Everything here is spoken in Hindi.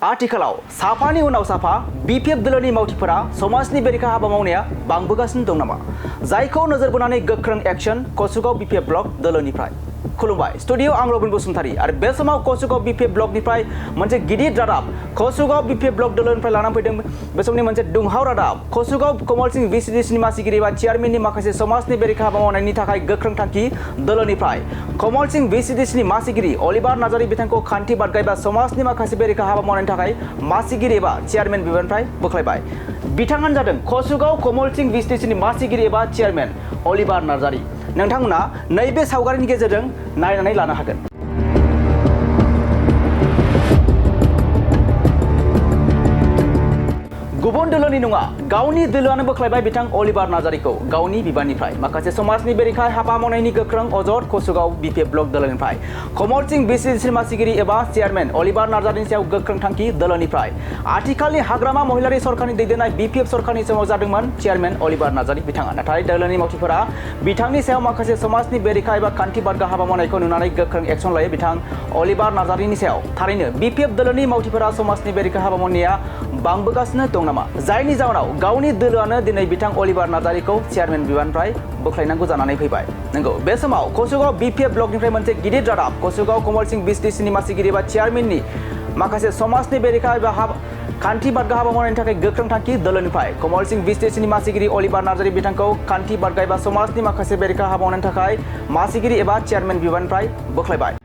आथिखालाव साफानि उनाव साफा बिपिएफ दोलोनि मावथिफोरा समाजनि बेरेखा हाबा मावनाया बांबोगासिनो दं नामा? जायखौ नोजोर बोनानै गोख्रों एक्शन कसुगाव बिपिएफ ब्लक दोलोनिफ्राय। खुलुमबाय, स्टुडियो आं रबिन बसुमतारी आरो बे समाव कसुगाव बिपिएफ ब्लकनिफ्राय मोनसे गिदिर रादाब कसुगाव बिपिएफ ब्लक दोलोनिफ्राय लानानै फैदों। बे समनि मोनसे दुंहाव रादाब कसुगाव कमलस VCDC नि मासिगिरि एबा चेयारमेननि माखासे समाजनि बेरेखा हाबा मावनायनि थाखाय गोख्रों थांखि दोलोनिफ्राय। कमलस VCDC नि मासिगिरि अलिभार नार्जारि बिथांखौ खान्थि बारगायबा समाजनि माखासे बेरेखा हाबा मावनायनि थाखाय मासिगिरि एबा चेयारमेन बिबाननिफ्राय बोख्लायबाय। बिथाङानो जादों कसुगाव कमलस VCDC नि मासिगिरि एबा चेयारमेन अलिभार नार्जारि। नोंथांमोना नैबे सावगारिनि गेजेरजों नायनानै लानो हागोन। गुबुन दोलोनि नङा, गावनि दोलोआनो बोख्लायबाय बिथां अलिभार नार्जारिखौ गावनि बिबाननिफ्राय। माखासे समाजनि बेरेखा हाबा मावनायनि गोख्रों अजद कसुगाव बिपिएफ ब्लक दोलोनिफ्राय। कमलस VCDC नि मासिगिरि एबा चेयारमेन अलिभार नार्जारिनि सायाव गोख्रों थांखि दोलोनिफ्राय। आथिखालनि हाग्रामा महिलारि सरकारनि दैदेननाय बिपिएफ सरकारनि समाव जादोंमोन चेयारमेन अलिभार नार्जारि बिथाङा। नाथाय दोलोनि मावथिफोरा बिथांनि सायाव माखासे समाजनि बेरेखा एबा खान्थि बारगा हाबा मावनायखौ नुनानै गोख्रों एक्शन लायो बिथां अलिभार नार्जारिनि सायाव। थारैनो बिपिएफ दोलोनि मावथिफोरा समाजनि बेरेखा हाबा मावनाया बांबोगासिनो दं नामा? जायनि जाउनाव गावनि दोलोआनो दिनै बिथां अलिभार नार्जारिखौ चेयारमेन बिबाननिफ्राय बोख्लायनांगौ जानानै फैबाय। नंगौ, बे समाव कसुगाव बिपिएफ ब्लकनिफ्राय मोनसे गिदिर रादाब कसुगाव कमलस VCDC नि मासिगिरि एबा चेयारमेननि माखासे समाजनि बेरेखा एबा खान्थि बारगा हाबा मावनायनि थाखाय गोख्रों थांखि दोलोनिफ्राय। कमलस VCDC नि मासिगिरि अलिभार नार्जारि बिथांखौ खान्थि बारगायबा समाजनि माखासे बेरेखा हाबा मावनायनि थाखाय मासिगिरि एबा चेयारमेन बिबाननिफ्राय बोख्लायबाय।